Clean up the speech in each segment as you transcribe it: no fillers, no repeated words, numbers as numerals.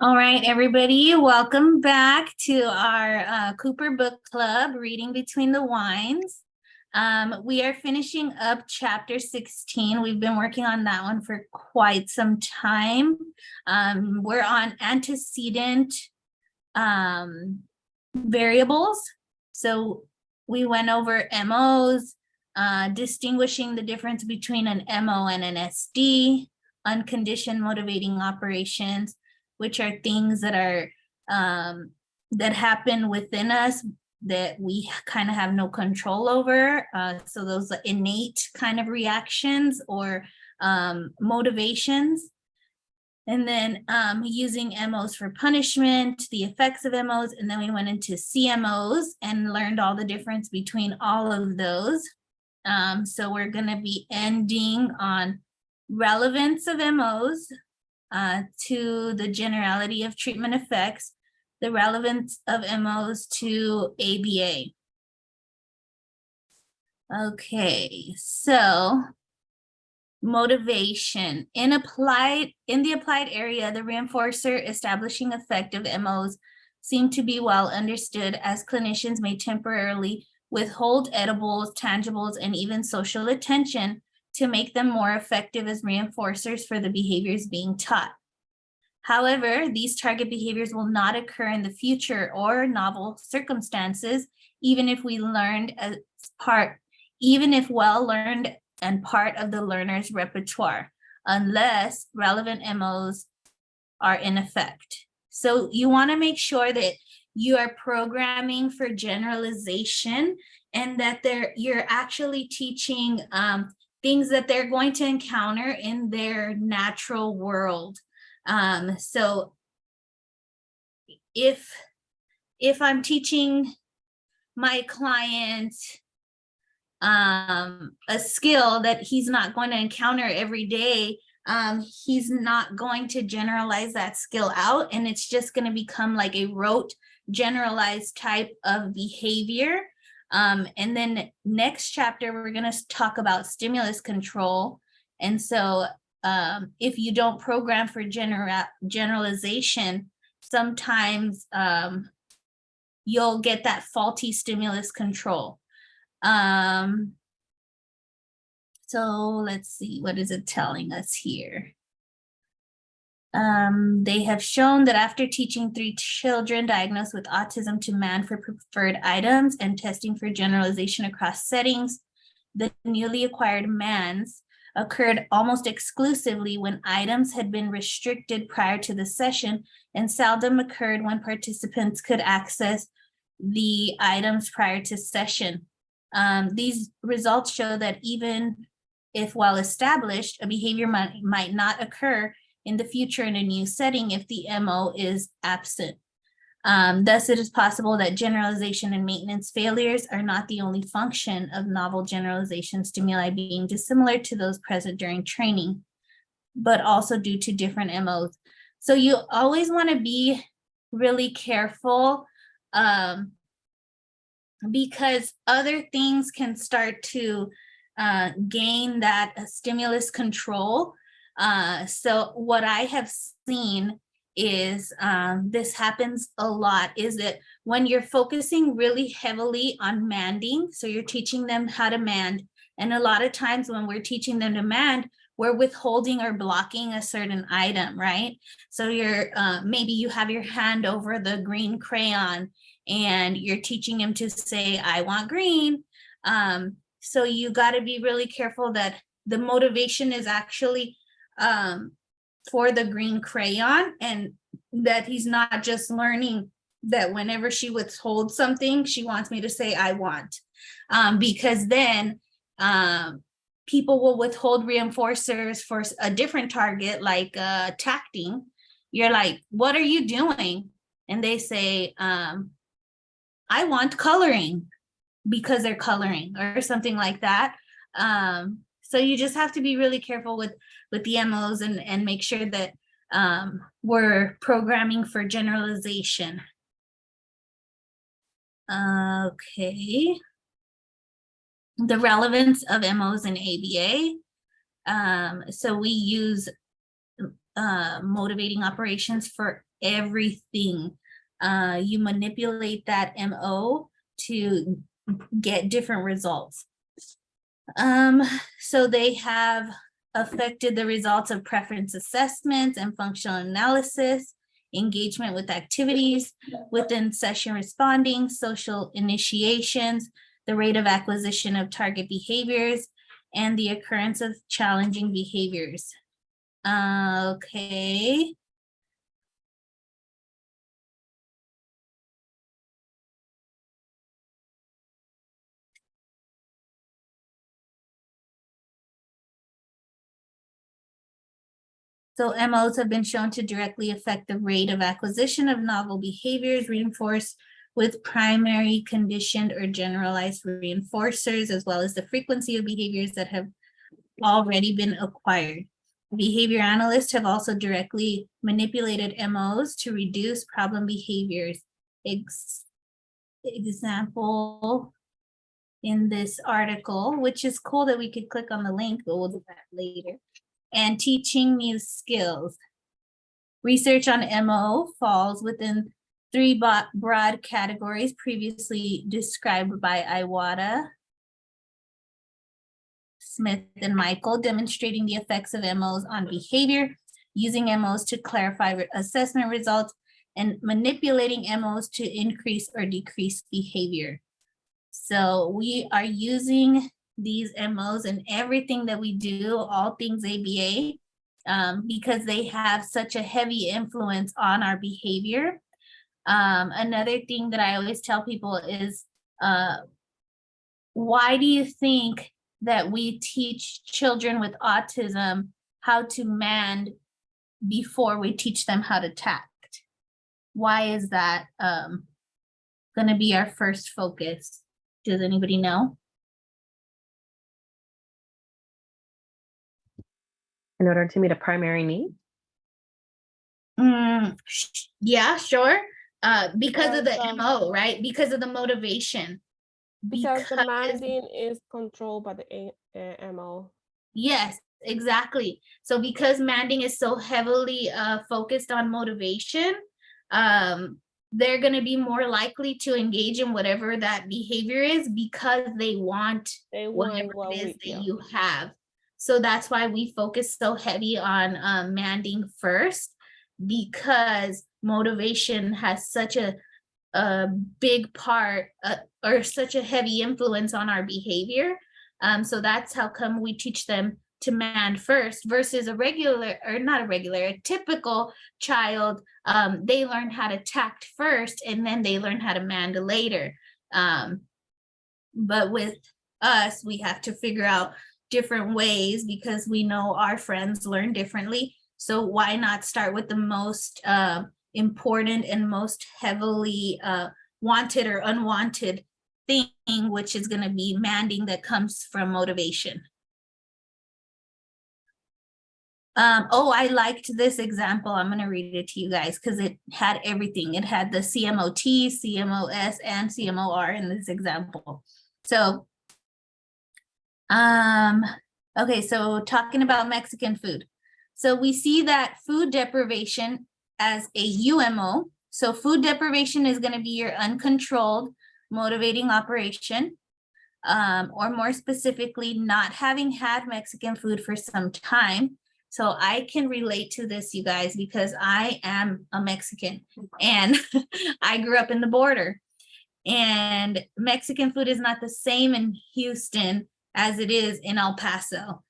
All right, everybody, welcome back to our Cooper Book Club, Reading Between the Wines. We are finishing up chapter 16. We've been working on that one for quite some time. We're on antecedent variables. So we went over MOs, distinguishing the difference between an MO and an SD, unconditioned motivating operations, which are things that are that happen within us that we kind of have no control over. So those innate kind of reactions or motivations. And then using MOs for punishment, the effects of MOs, and then we went into CMOs and learned all the difference between all of those. So we're going to be ending on relevance of MOs, to the generality of treatment effects, the relevance of MOs to ABA. Okay, so motivation. In the applied area, the reinforcer establishing effect of MOs seem to be well understood, as clinicians may temporarily withhold edibles, tangibles, and even social attention to make them more effective as reinforcers for the behaviors being taught. However, these target behaviors will not occur in the future or novel circumstances, even if well learned and part of the learner's repertoire, unless relevant MOs are in effect. So you want to make sure that you are programming for generalization and that you're actually teaching things that they're going to encounter in their natural world. So if I'm teaching my client a skill that he's not going to encounter every day, he's not going to generalize that skill out, and it's just going to become like a rote generalized type of behavior. And then next chapter, we're going to talk about stimulus control. And so if you don't program for generalization, sometimes you'll get that faulty stimulus control. So let's see, what is it telling us here? They have shown that after teaching 3 children diagnosed with autism to man for preferred items and testing for generalization across settings, the newly acquired mans occurred almost exclusively when items had been restricted prior to the session and seldom occurred when participants could access the items prior to session. These results show that even if well established, a behavior might not occur in the future in a new setting if the MO is absent. Thus, it is possible that generalization and maintenance failures are not the only function of novel generalization stimuli being dissimilar to those present during training, but also due to different MOs. So you always want to be really careful because other things can start to gain that stimulus control. So what I have seen is this happens a lot, is that when you're focusing really heavily on manding, so you're teaching them how to mand, and a lot of times when we're teaching them to mand, we're withholding or blocking a certain item, right? So you're maybe you have your hand over the green crayon and you're teaching him to say, I want green. So you got to be really careful that the motivation is actually for the green crayon, and that he's not just learning that whenever she withholds something, she wants me to say, I want, because then people will withhold reinforcers for a different target, like tacting. You're like, what are you doing? And they say, I want coloring, because they're coloring or something like that. So you just have to be really careful with the MOs and make sure that we're programming for generalization. Okay. The relevance of MOs in ABA. So we use motivating operations for everything. You manipulate that MO to get different results. So they have affected the results of preference assessments and functional analysis, engagement with activities within session responding, social initiations, the rate of acquisition of target behaviors, and the occurrence of challenging behaviors. Okay. So MOs have been shown to directly affect the rate of acquisition of novel behaviors reinforced with primary conditioned or generalized reinforcers, as well as the frequency of behaviors that have already been acquired. Behavior analysts have also directly manipulated MOs to reduce problem behaviors. Example in this article, which is cool that we could click on the link, but we'll do that later. And teaching new skills. Research on MO falls within three broad categories previously described by Iwata, Smith, and Michael, demonstrating the effects of MOs on behavior, using MOs to clarify assessment results, and manipulating MOs to increase or decrease behavior. So we are using these MOs in everything that we do, all things ABA, because they have such a heavy influence on our behavior. Another thing that I always tell people is, why do you think that we teach children with autism how to mand before we teach them how to tact? Why is that going to be our first focus? Does anybody know? In order to meet a primary need? Yeah, sure. Because of the MO, right? Because of the motivation. Because the manding is controlled by the MO. Yes, exactly. So because manding is so heavily focused on motivation, they're going to be more likely to engage in whatever that behavior is because they want whatever it is that you have. So that's why we focus so heavy on manding first, because motivation has such a big part or such a heavy influence on our behavior. So that's how come we teach them to mand first versus a typical child. They learn how to tact first and then they learn how to mand later. But with us, we have to figure out different ways because we know our friends learn differently. So why not start with the most important and most heavily wanted or unwanted thing, which is going to be manding that comes from motivation. I liked this example. I'm going to read it to you guys because it had everything. It had the CMOT, CMOS, and CMOR in this example. So, okay, so talking about Mexican food. So we see that food deprivation as a UMO. So food deprivation is going to be your uncontrolled motivating operation, or more specifically, not having had Mexican food for some time. So I can relate to this, you guys, because I am a Mexican and I grew up in the border, and Mexican food is not the same in Houston as it is in El Paso.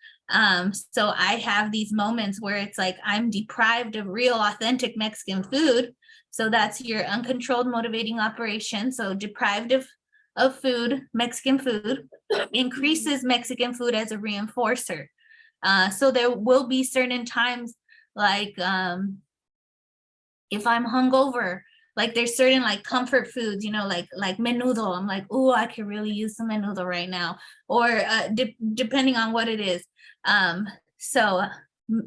So I have these moments where it's like I'm deprived of real authentic Mexican food. So that's your uncontrolled motivating operation. So deprived of food, Mexican food, increases Mexican food as a reinforcer. So there will be certain times like if I'm hungover, like there's certain like comfort foods, you know, like menudo. I'm like, oh, I could really use some menudo right now. Or depending on what it is. So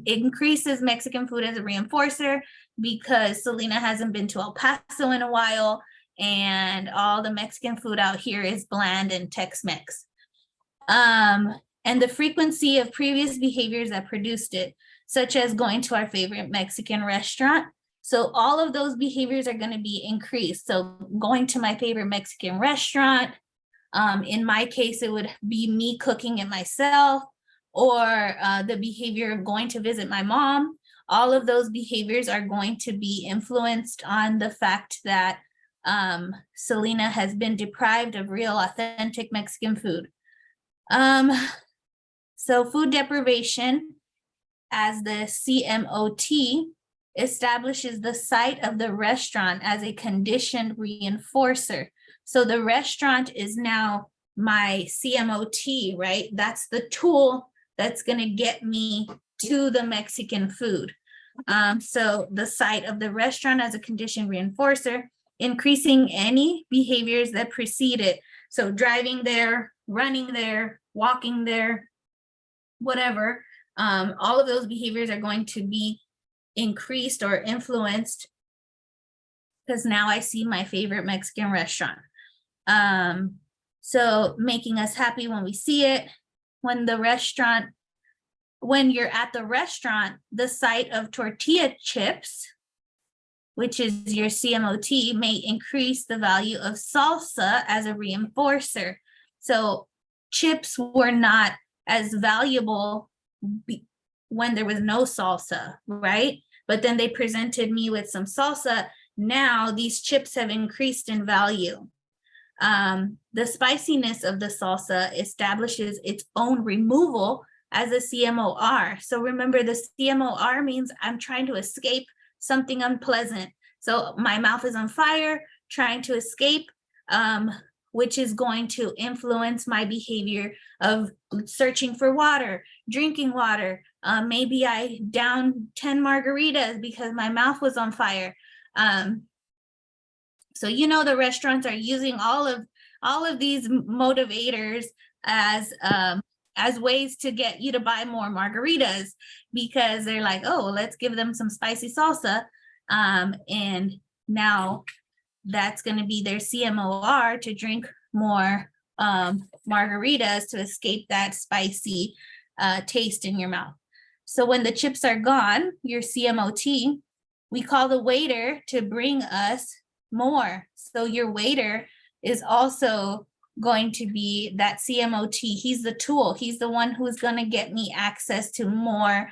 it increases Mexican food as a reinforcer because Selena hasn't been to El Paso in a while, and all the Mexican food out here is bland and Tex-Mex. And the frequency of previous behaviors that produced it, such as going to our favorite Mexican restaurant. So all of those behaviors are going to be increased. So going to my favorite Mexican restaurant, in my case, it would be me cooking it myself, or the behavior of going to visit my mom. All of those behaviors are going to be influenced on the fact that Selena has been deprived of real, authentic Mexican food. So food deprivation, as the CMOT, establishes the site of the restaurant as a conditioned reinforcer. So the restaurant is now my CMOT, right? That's the tool that's going to get me to the Mexican food. So the site of the restaurant as a conditioned reinforcer, increasing any behaviors that precede it. So driving there, running there, walking there, whatever. All of those behaviors are going to be increased or influenced because now I see my favorite Mexican restaurant. So making us happy when we see it. When you're at the restaurant, the site of tortilla chips, which is your CMOT, may increase the value of salsa as a reinforcer. So chips were not as valuable when there was no salsa, right? But then they presented me with some salsa. Now these chips have increased in value. The spiciness of the salsa establishes its own removal as a CMOR. So remember, the CMOR means I'm trying to escape something unpleasant. So my mouth is on fire, trying to escape, which is going to influence my behavior of searching for water, drinking water. Maybe I downed 10 margaritas because my mouth was on fire. So the restaurants are using all of these motivators as ways to get you to buy more margaritas, because they're like, oh, let's give them some spicy salsa, and now that's going to be their CMOR to drink more margaritas to escape that spicy taste in your mouth. So when the chips are gone, your CMOT, we call the waiter to bring us more. So your waiter is also going to be that CMOT. He's the tool. He's the one who's going to get me access to more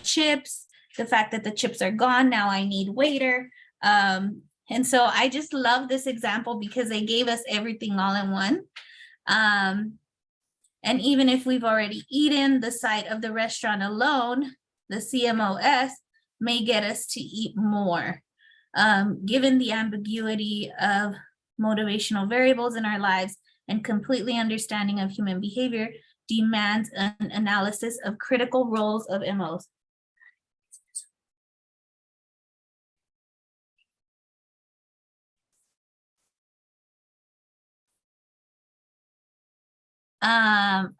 chips. The fact that the chips are gone, now I need waiter. And so I just love this example because they gave us everything all in one. And even if we've already eaten, the site of the restaurant alone, the CMOS, may get us to eat more. Given the ambiguity of motivational variables in our lives and completely understanding of human behavior demands an analysis of critical roles of MOs.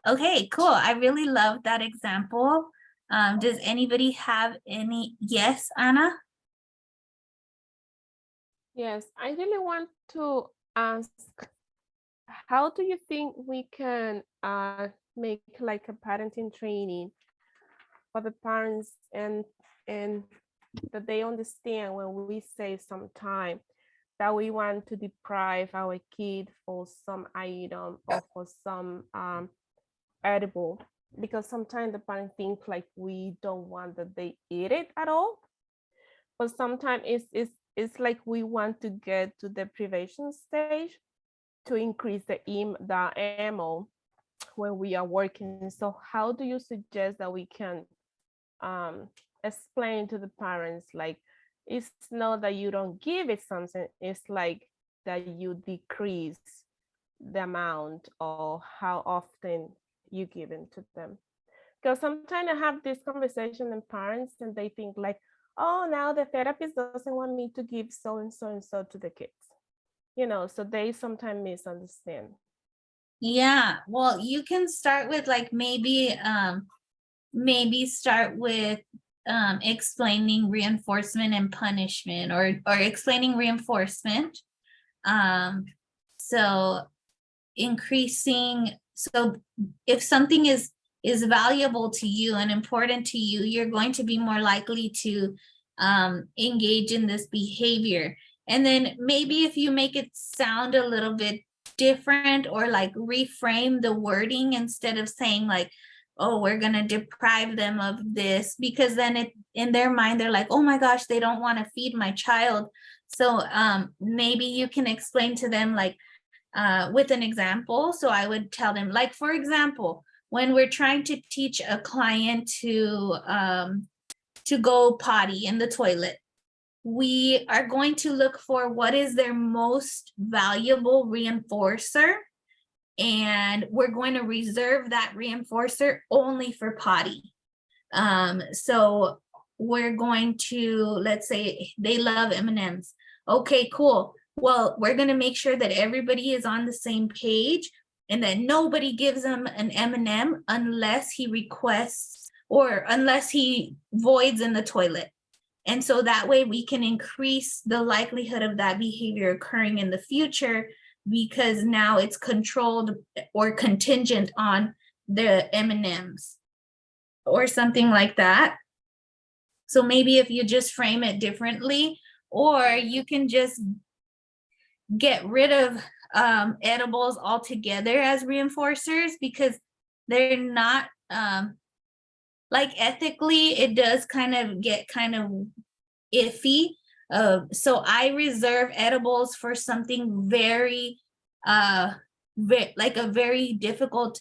Okay, cool. I really love that example. Does anybody have any? Yes, Anna? Yes, I really want to ask, how do you think we can make like a parenting training for the parents and that they understand when we say sometime that we want to deprive our kid for some item or for some edible, because sometimes the parents think like we don't want that they eat it at all, but sometimes it's like we want to get to the deprivation stage to increase the MO when we are working. So how do you suggest that we can explain to the parents, like, it's not that you don't give it something, it's like that you decrease the amount or how often you give it to them? Because sometimes I have this conversation with parents and they think like, oh, now the therapist doesn't want me to give so and so and so to the kids, so they sometimes misunderstand. Yeah, well, you can start with like maybe start with explaining reinforcement and punishment, or explaining reinforcement. So increasing, so if something is valuable to you and important to you, you're going to be more likely to engage in this behavior. And then maybe if you make it sound a little bit different, or like reframe the wording instead of saying like, oh, we're going to deprive them of this, because then it, in their mind, they're like, oh my gosh, they don't want to feed my child. So maybe you can explain to them like with an example. So I would tell them, like, for example, when we're trying to teach a client to go potty in the toilet, we are going to look for what is their most valuable reinforcer, and we're going to reserve that reinforcer only for potty. So we're going to, let's say they love M&Ms. Okay, cool. Well, we're going to make sure that everybody is on the same page, and that nobody gives them an M&M unless he requests or unless he voids in the toilet. And so that way we can increase the likelihood of that behavior occurring in the future, because now it's controlled or contingent on the M&Ms or something like that. So maybe if you just frame it differently, or you can just get rid of edibles altogether as reinforcers, because they're not like ethically, it does kind of get kind of iffy. So I reserve edibles for something very like a very difficult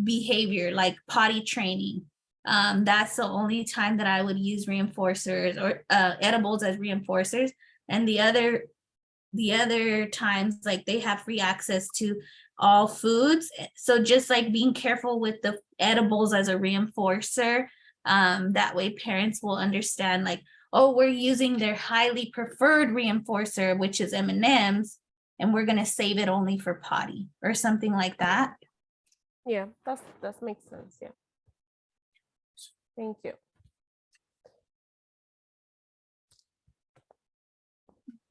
behavior, like potty training. That's the only time that I would use reinforcers or edibles as reinforcers. And the other times, like, they have free access to all foods. So just like being careful with the edibles as a reinforcer, that way parents will understand, like, oh, we're using their highly preferred reinforcer, which is M&Ms, and we're going to save it only for potty or something like that. Yeah, that makes sense. Yeah. Thank you.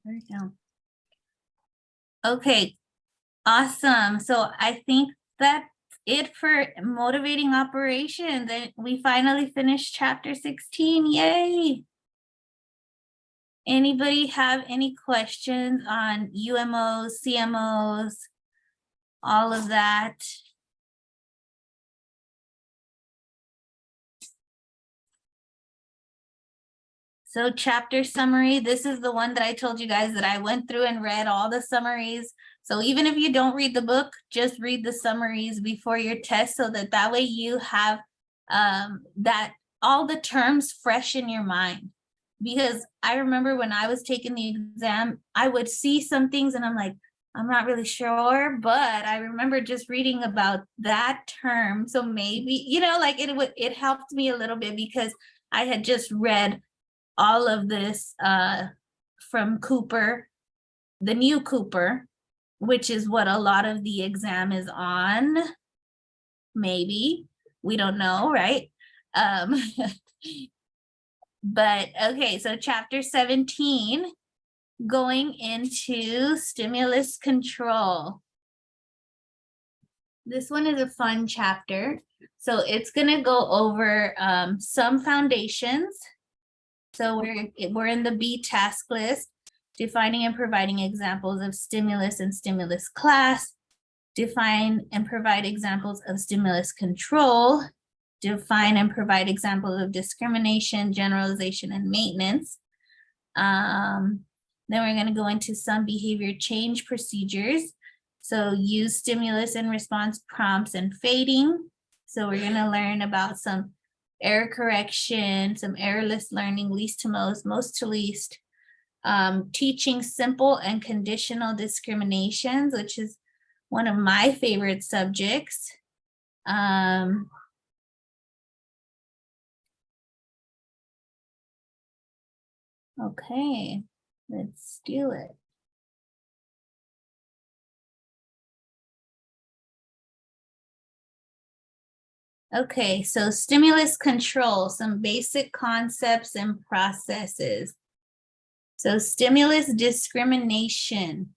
Very down. Okay, awesome. So I think that's it for motivating operations, and we finally finished chapter 16. Yay! Anybody have any questions on UMOs, CMOs, all of that? So chapter summary, this is the one that I told you guys that I went through and read all the summaries. So even if you don't read the book, just read the summaries before your test, so that way you have that all the terms fresh in your mind. Because I remember when I was taking the exam, I would see some things and I'm like, I'm not really sure, but I remember just reading about that term. So maybe, like it helped me a little bit, because I had just read all of this from Cooper, the new Cooper, which is what a lot of the exam is on. Maybe, we don't know, right? But okay, so chapter 17, going into stimulus control. This one is a fun chapter. So it's gonna go over some foundations. So we're in the B task list, defining and providing examples of stimulus and stimulus class, define and provide examples of stimulus control, define and provide examples of discrimination, generalization, and maintenance. Then we're going to go into some behavior change procedures. So use stimulus and response prompts and fading. So we're going to learn about some error correction, some errorless learning, least to most to least, teaching simple and conditional discriminations, which is one of my favorite subjects. Okay, let's do it. Okay, so stimulus control, some basic concepts and processes. So stimulus discrimination.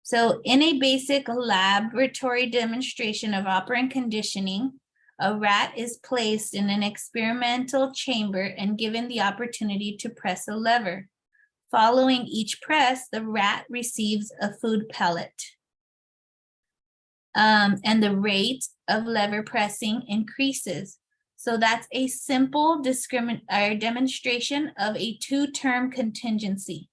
So in a basic laboratory demonstration of operant conditioning, A rat is placed in an experimental chamber and given the opportunity to press a lever. Following each press, the rat receives a food pellet. And the rate of lever pressing increases. So that's a simple demonstration of a two-term contingency.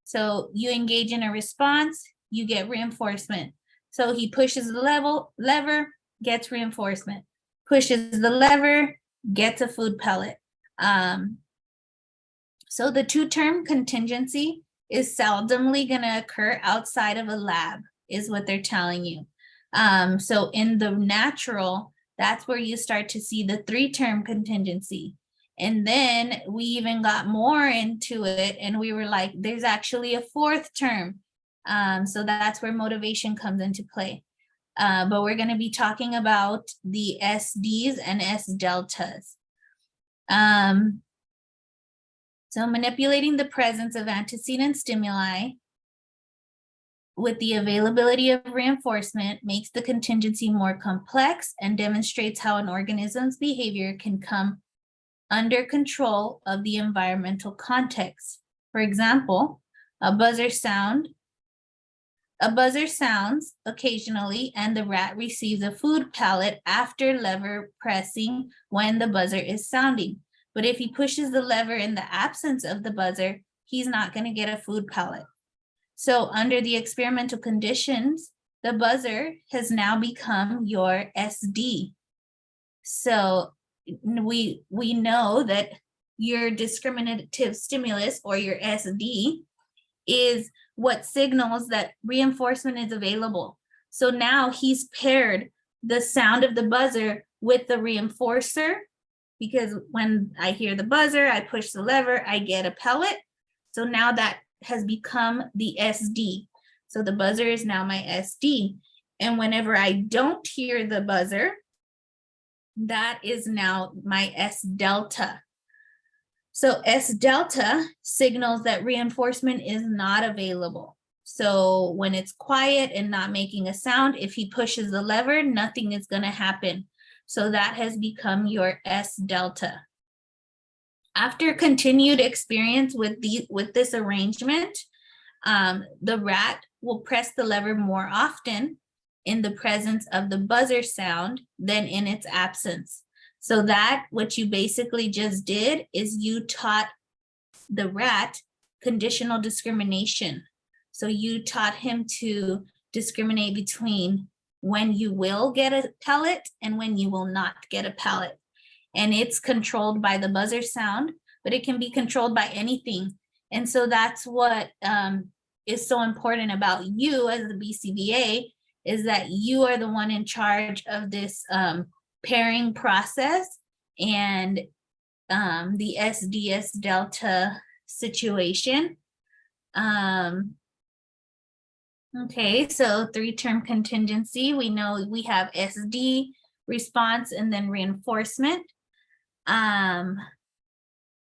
So you engage in a response, you get reinforcement. So he pushes the lever, gets reinforcement. Pushes the lever, gets a food pellet. So the two-term contingency is seldomly going to occur outside of a lab, is what they're telling you. So in the natural, that's where you start to see the three-term contingency. And then we even got more into it and we were like, there's actually a fourth term. So that's where motivation comes into play. But we're going to be talking about the SDs and S-deltas. So manipulating the presence of antecedent stimuli with the availability of reinforcement makes the contingency more complex and demonstrates how an organism's behavior can come under control of the environmental context. For example, a buzzer sounds occasionally and the rat receives a food pellet after lever pressing when the buzzer is sounding. But if he pushes the lever in the absence of the buzzer, he's not going to get a food pellet. So under the experimental conditions, the buzzer has now become your SD. So we know that your discriminative stimulus or your SD is what signals that reinforcement is available. So now he's paired the sound of the buzzer with the reinforcer, because when I hear the buzzer, I push the lever, I get a pellet. So now that has become the SD. So the buzzer is now my SD. And whenever I don't hear the buzzer, that is now my S-delta. So S-delta signals that reinforcement is not available. So when it's quiet and not making a sound, if he pushes the lever, nothing is going to happen. So that has become your S-delta. After continued experience with this arrangement, the rat will press the lever more often in the presence of the buzzer sound than in its absence. So that what you basically just did is you taught the rat conditional discrimination. So you taught him to discriminate between when you will get a pellet and when you will not get a pellet. And it's controlled by the buzzer sound, but it can be controlled by anything. And so that's what is so important about you as the BCBA, is that you are the one in charge of this pairing process and the SDS delta situation. Okay, so three-term contingency, we know we have SD, response, and then reinforcement.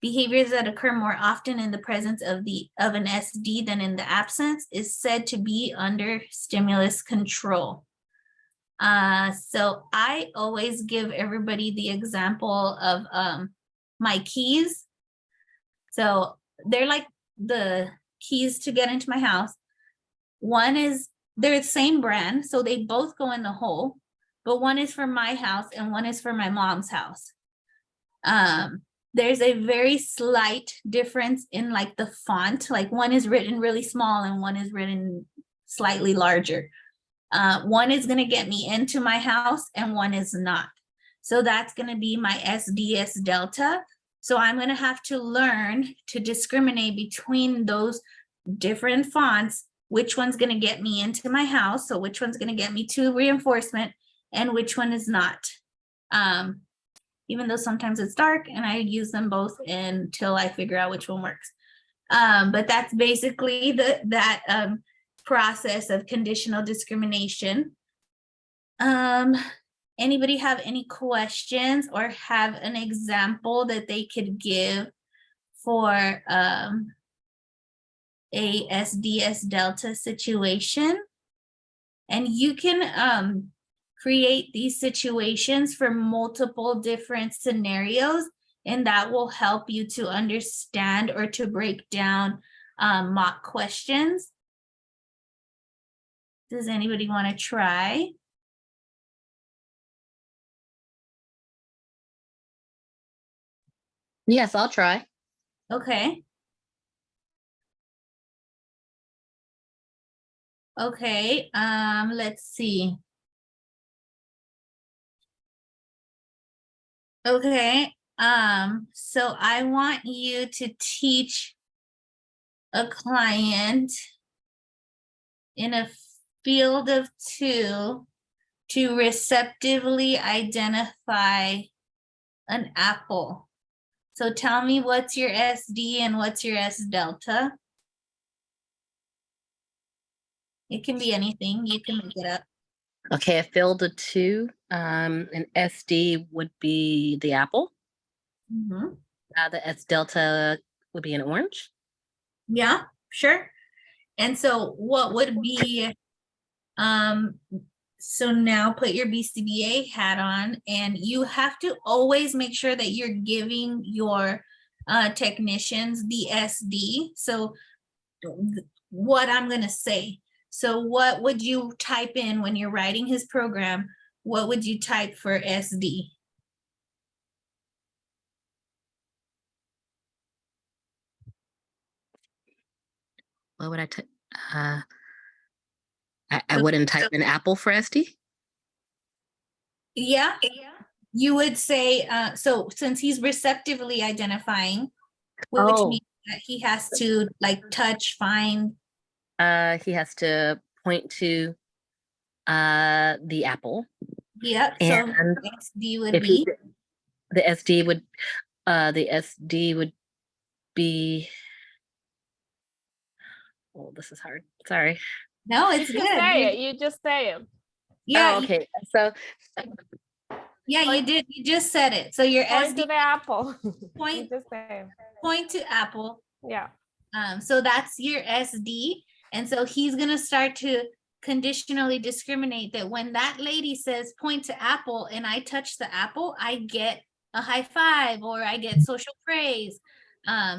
Behaviors that occur more often in the presence of an SD than in the absence is said to be under stimulus control. So I always give everybody the example of my keys. So they're like the keys to get into my house. One is, they're the same brand, so they both go in the hole, but one is for my house and one is for my mom's house. There's a very slight difference in like the font, like one is written really small and one is written slightly larger. One is going to get me into my house and one is not. So that's going to be my SDS delta. So I'm going to have to learn to discriminate between those different fonts, which one's going to get me into my house, so which one's going to get me to reinforcement and which one is not. Even though sometimes it's dark and I use them both until I figure out which one works. But that's basically that process of conditional discrimination. Anybody have any questions or have an example that they could give for a SDS delta situation? And you can create these situations for multiple different scenarios, and that will help you to understand or to break down mock questions. Does anybody want to try? Yes, I'll try. Okay. Okay, let's see. Okay, so I want you to teach a client in a field of 2 to receptively identify an apple. So tell me what's your SD and what's your S delta? It can be anything, you can make it up. Okay, a field of 2. An SD would be the apple. Mhm. The S delta would be an orange. Yeah, sure. And so what would be, so now put your BCBA hat on, and you have to always make sure that you're giving your technicians the SD. So what I'm gonna say. So what would you type in when you're writing his program? What would you type for SD? What would I type? I wouldn't type an apple for SD. Yeah, you would say, so since he's receptively identifying, which Oh, means that he has to like touch, find. he has to point to the apple, Yep, so and SD would if he be, the SD would be. Oh, this is hard. Sorry. no, You it's just good. say it. You just say it. Yeah, Oh, okay. So yeah, you did, you just said it. So your Point to SD, the apple. point, You just say it. point to apple. Yeah. So that's your SD. And so he's gonna start to conditionally discriminate that when that lady says point to apple and I touch the apple, I get a high five or I get social praise.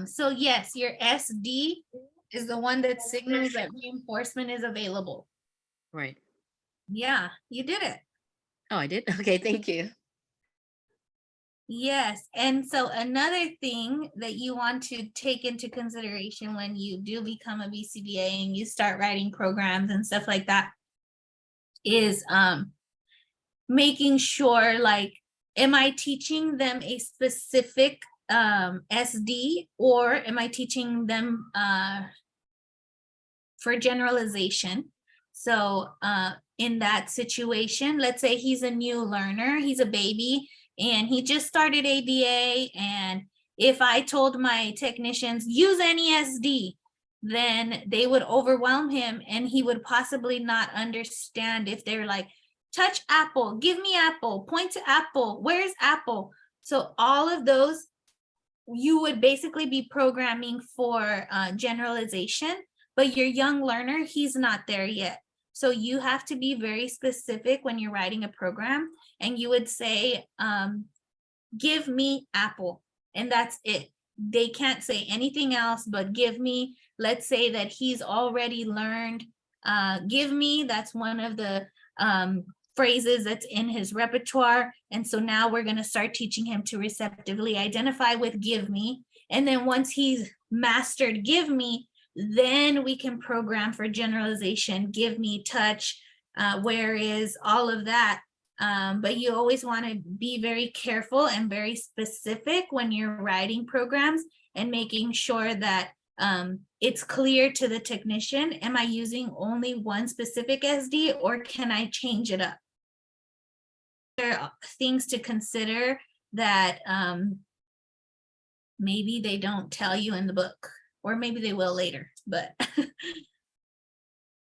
So yes, your SD is the one that signals that reinforcement is available. right. Yeah, you did it. Oh, I did. Okay, thank you. Yes, and so another thing that you want to take into consideration when you do become a BCBA and you start writing programs and stuff like that is making sure, like, am I teaching them a specific SD, or am I teaching them for generalization? So in that situation, let's say he's a new learner, he's a baby, and he just started ABA, and if I told my technicians, use any SD, then they would overwhelm him and he would possibly not understand if they're like, touch apple, give me apple, point to apple, where's apple? So all of those, you would basically be programming for generalization, but your young learner, he's not there yet. So you have to be very specific when you're writing a program, and you would say, give me apple, and that's it. They can't say anything else but give me. Let's say that he's already learned give me, that's one of the phrases that's in his repertoire. And so now we're going to start teaching him to receptively identify with give me. And then once he's mastered give me, then we can program for generalization, give me, touch, where is, all of that. But you always want to be very careful and very specific when you're writing programs and making sure that it's clear to the technician, am I using only one specific SD or can I change it up? There are things to consider that maybe they don't tell you in the book, or maybe they will later, but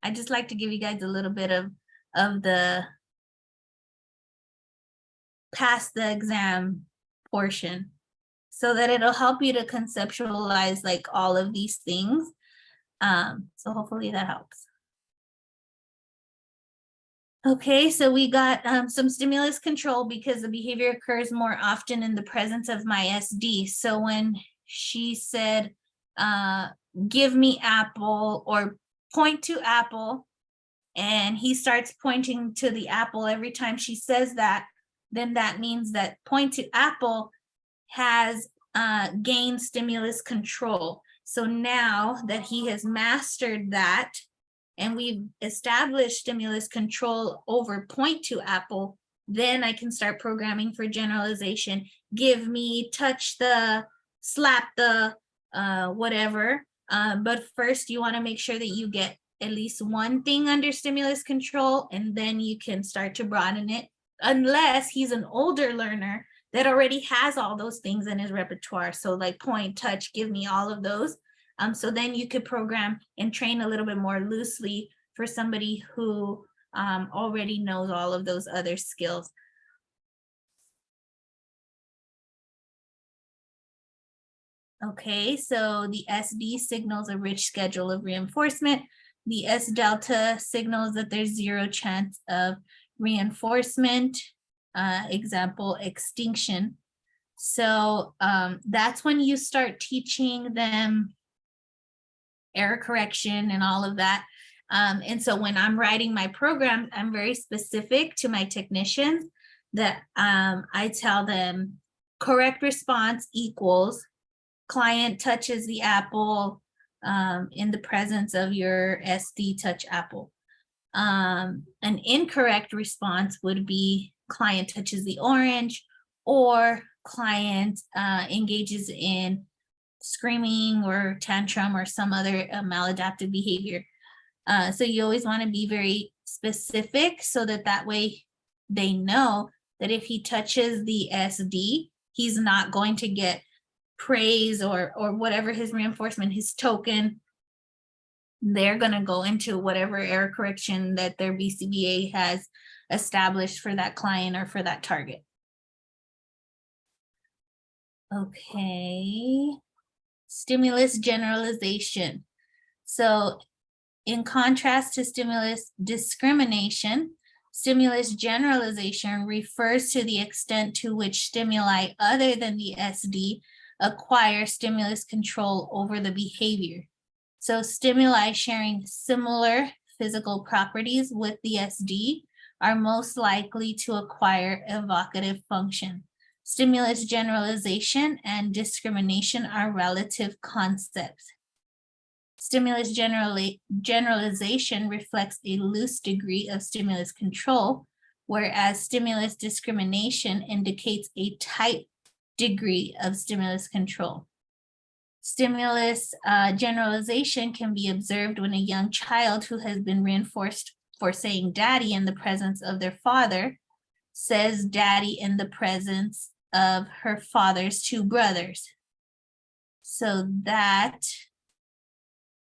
I just like to give you guys a little bit of the pass the exam portion, so that it'll help you to conceptualize like all of these things. So hopefully that helps. Okay, so we got some stimulus control because the behavior occurs more often in the presence of my SD. So when she said, give me apple or point to apple, and he starts pointing to the apple every time she says that, then that means that point to apple has gained stimulus control. So now that he has mastered that, and we've established stimulus control over point to apple, then I can start programming for generalization. Give me, touch the, slap the, whatever. But first you want to make sure that you get at least one thing under stimulus control, and then you can start to broaden it, unless he's an older learner that already has all those things in his repertoire. So like point, touch, give me all of those. So then you could program and train a little bit more loosely for somebody who already knows all of those other skills. Okay, so the SD signals a rich schedule of reinforcement. The S delta signals that there's zero chance of reinforcement. Example, extinction. So that's when you start teaching them error correction and all of that. And so when I'm writing my program, I'm very specific to my technicians that I tell them correct response equals client touches the apple in the presence of your SD touch apple. An incorrect response would be client touches the orange, or client engages in screaming or tantrum or some other maladaptive behavior. So you always want to be very specific so that that way they know that if he touches the SD, he's not going to get praise or whatever his reinforcement, his token. They're going to go into whatever error correction that their BCBA has established for that client or for that target. Okay. Stimulus generalization. So in contrast to stimulus discrimination, stimulus generalization refers to the extent to which stimuli other than the SD acquire stimulus control over the behavior. So stimuli sharing similar physical properties with the SD are most likely to acquire evocative function. Stimulus generalization and discrimination are relative concepts. Stimulus generalization reflects a loose degree of stimulus control, whereas stimulus discrimination indicates a tight degree of stimulus control. Stimulus generalization can be observed when a young child who has been reinforced for saying daddy in the presence of their father says daddy in the presence of her father's two brothers. So that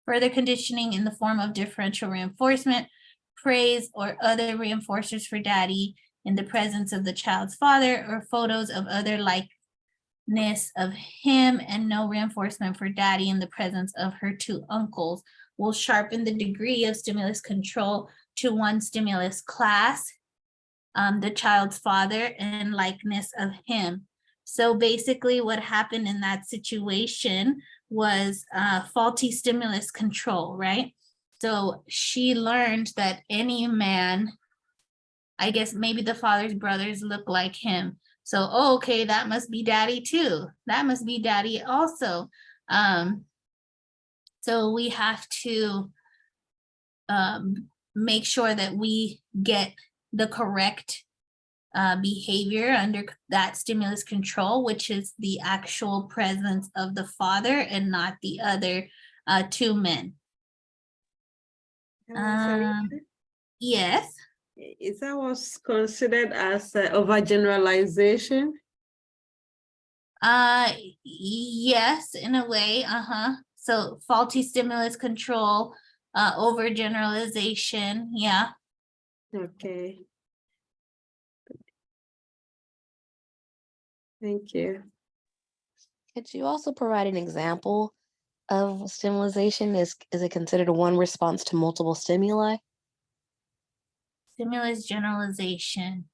further conditioning in the form of differential reinforcement, praise, or other reinforcers for daddy in the presence of the child's father, or photos of other likeness of him and no reinforcement for daddy in the presence of her two uncles will sharpen the degree of stimulus control to one stimulus class, the child's father, and likeness of him. So basically what happened in that situation was faulty stimulus control, right? So she learned that any man, I guess maybe the father's brothers look like him. So, oh, okay, that must be daddy too. That must be daddy also. So we have to make sure that we get the correct behavior under that stimulus control, which is the actual presence of the father and not the other two men. Yes. Is that what's considered as overgeneralization? Yes, in a way. So faulty stimulus control, overgeneralization. Yeah. Okay. Thank you. Could you also provide an example of stimulation? Is it considered one response to multiple stimuli? Stimulus generalization.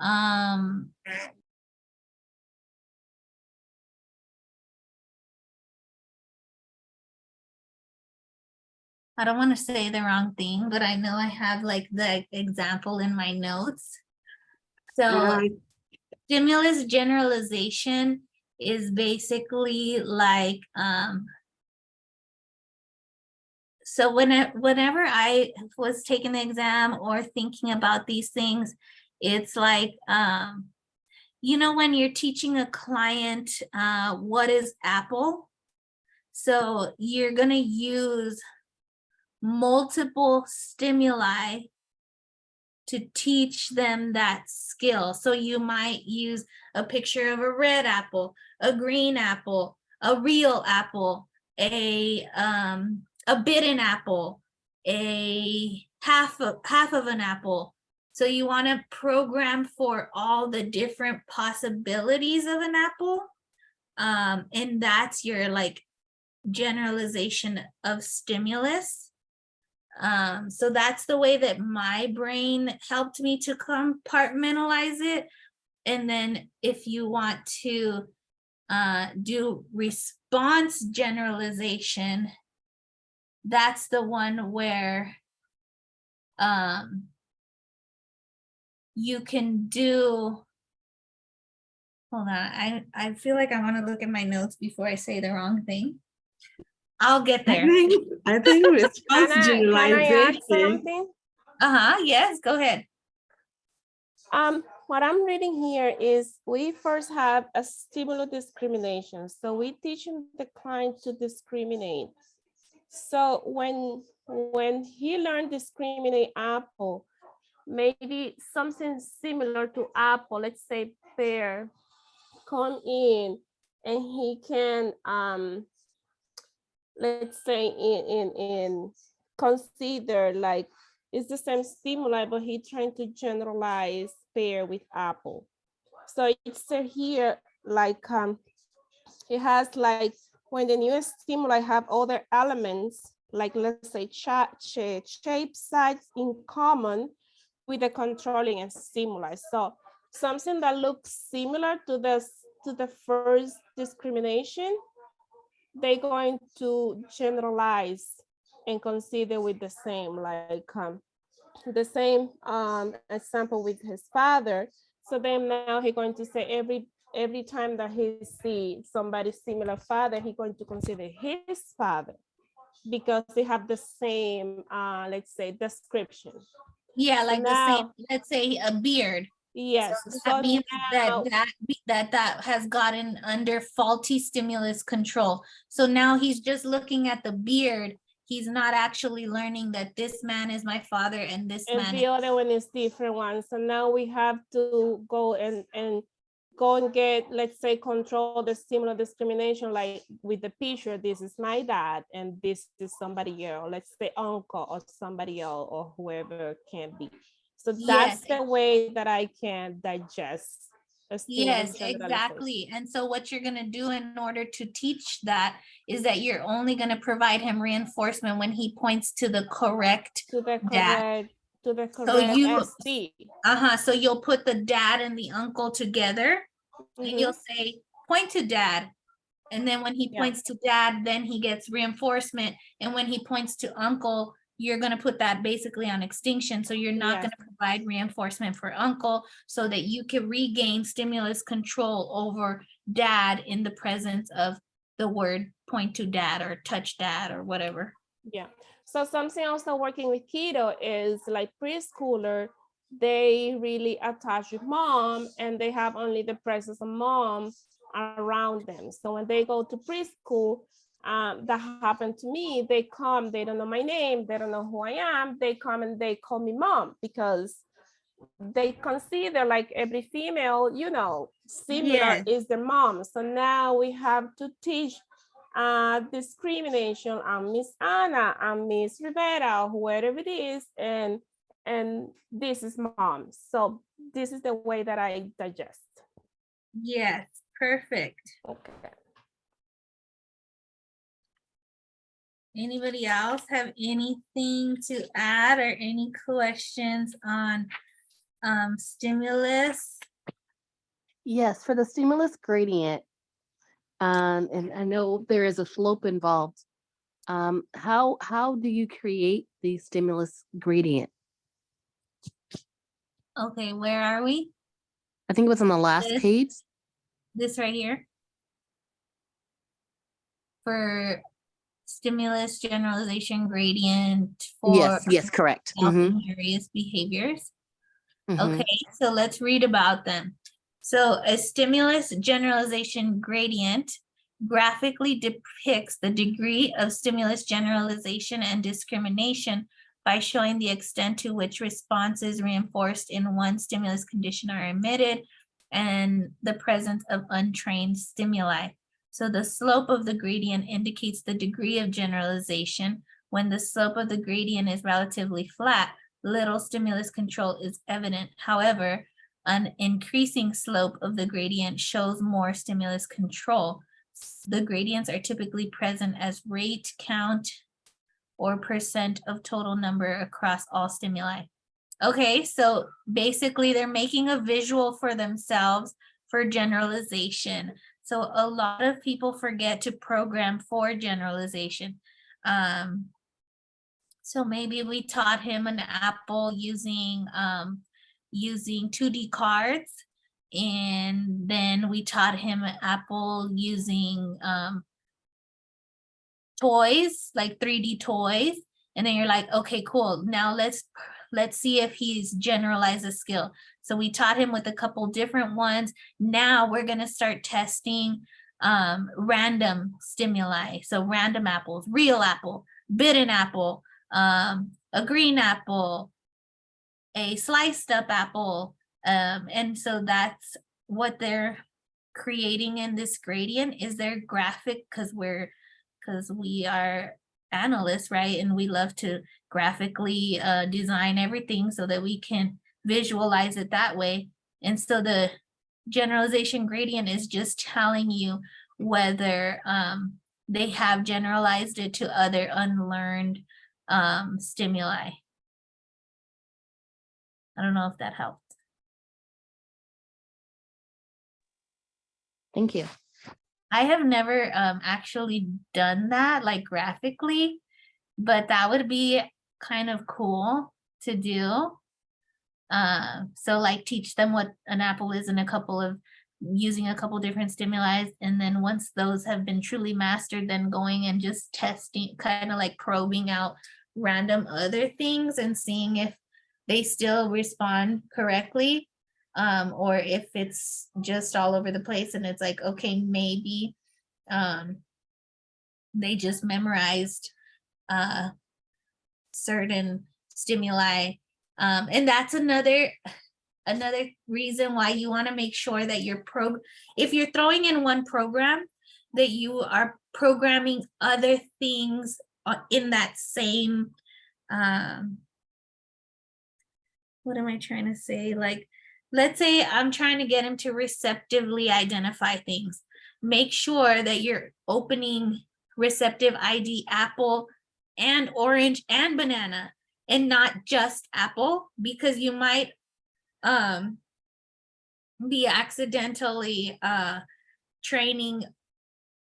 I don't want to say the wrong thing, but I know I have like the example in my notes. So Uh, stimulus generalization is basically like, so whenever I was taking the exam or thinking about these things, it's like, you know, when you're teaching a client, what is Apple? So you're gonna use multiple stimuli to teach them that skill. So you might use a picture of a red apple, a green apple, a real apple, a bitten apple, a half of an apple. So you want to program for all the different possibilities of an apple. And that's your like generalization of stimulus. So that's the way that my brain helped me to compartmentalize it. And then if you want to do response generalization, that's the one where you can do, hold on, I feel like I want to look at my notes before I say the wrong thing. I'll get there. I think response Can I add generalization. something? Yes, go ahead. What I'm reading here is we first have a stimulus discrimination. So we teaching the client to discriminate. So when he learned discriminate apple, maybe something similar to apple, let's say pear, come in and he can let's say in consider like it's the same stimuli, but he trying to generalize pear with apple. So it's here like it has like when the new stimuli have other elements, like let's say shape sides in common with the controlling and stimuli. So something that looks similar to the first discrimination, they're going to generalize and consider with the same, like the same example with his father. So then now he's going to say every time that he see somebody similar father, he's going to consider his father because they have the same, let's say, description. Yeah, So like the now, same, let's say a beard. yes. So So that means now, that has gotten under faulty stimulus control. So now he's just looking at the beard. He's not actually learning that this man is my father and this and man the other one is different one. So now we have to go and get, let's say, control the stimulus discrimination, like with the picture, this is my dad and this is somebody else, let's say uncle or somebody else or whoever can be. So that's Yes. the way that I can digest a stimulus Yes, generalization. exactly. And so what you're gonna do in order to teach that is that you're only gonna provide him reinforcement when he points to the correct To the dad. correct you- SD. So you'll put the dad and the uncle together and Mhm. you'll say, point to dad. And then when he Yeah. points to dad, then he gets reinforcement. And when he points to uncle, you're gonna put that basically on extinction. So you're not Yes. gonna provide reinforcement for uncle so that you can regain stimulus control over dad in the presence of the word point to dad or touch dad or whatever. Yeah. So something also working with keto is like preschooler, they really attach with mom and they have only the presence of mom around them. So when they go to preschool, that happened to me, they come, they don't know my name, they don't know who I am, they come and they call me mom because they consider like every female, you know, similar Yes. is their mom. So now we have to teach discrimination on Miss Anna and Miss Rivera, whoever it is, and this is mom. So this is the way that I digest. Yes, perfect. Okay. Anybody else have anything to add or any questions on stimulus? Yes, for the stimulus gradient, and I know there is a slope involved. How do you create the stimulus gradient? Okay, where are we? I think it was on the last This- page. This right here? For stimulus generalization gradient for Yes, correct. helping various behaviors. Mhm. Okay, so let's read about them. So a stimulus generalization gradient graphically depicts the degree of stimulus generalization and discrimination by showing the extent to which responses reinforced in one stimulus condition are emitted and the presence of untrained stimuli. So the slope of the gradient indicates the degree of generalization. When the slope of the gradient is relatively flat, little stimulus control is evident. However, an increasing slope of the gradient shows more stimulus control. The gradients are typically present as rate, count, or percent of total number across all stimuli. Okay, so basically they're making a visual for themselves for generalization. So a lot of people forget to program for generalization. So maybe we taught him an apple using 2D cards. And then we taught him an apple using toys, like 3D toys. And then you're like, okay, cool. Now let's see if he's generalized a skill. So we taught him with a couple different ones. Now we're gonna start testing random stimuli. So random apples, real apple, bitten apple, a green apple, a sliced up apple. And so that's what they're creating in this gradient is their graphic because we are analysts, right? And we love to graphically design everything so that we can visualize it that way. And so the generalization gradient is just telling you whether they have generalized it to other unlearned stimuli. I don't know if that helped. Thank you. I have never actually done that like graphically, but that would be kind of cool to do. So like teach them what an apple is in using a couple different stimuli. And then once those have been truly mastered, then going and just testing, kind of like probing out random other things and seeing if they still respond correctly. Or if it's just all over the place and it's like, okay, maybe they just memorized certain stimuli. And that's another reason why you want to make sure that if you're throwing in one program, that you are programming other things in that same, what am I trying to say? Like, let's say I'm trying to get him to receptively identify things. Make sure that you're opening receptive ID apple and orange and banana and not just apple, because you might be accidentally training,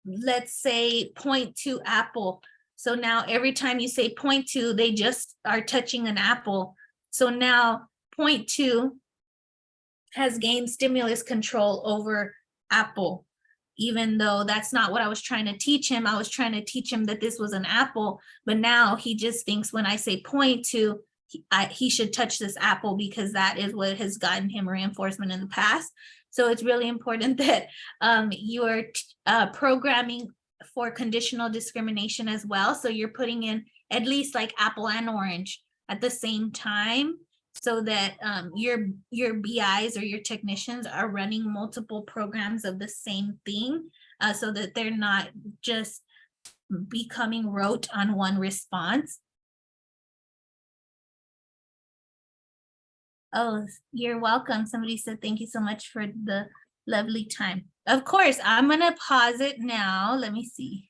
let's say 0.2 apple. So now every time you say 0.2, they just are touching an apple. So now 0.2 has gained stimulus control over apple, even though that's not what I was trying to teach him. I was trying to teach him that this was an apple, but now he just thinks when I say 0.2, he should touch this apple because that is what has gotten him reinforcement in the past. So it's really important that you are programming for conditional discrimination as well. So you're putting in at least like apple and orange at the same time, so that your BIs or your technicians are running multiple programs of the same thing, so that they're not just becoming rote on one response. Oh, you're welcome. Somebody said thank you so much for the lovely time. Of course, I'm gonna pause it now. Let me see.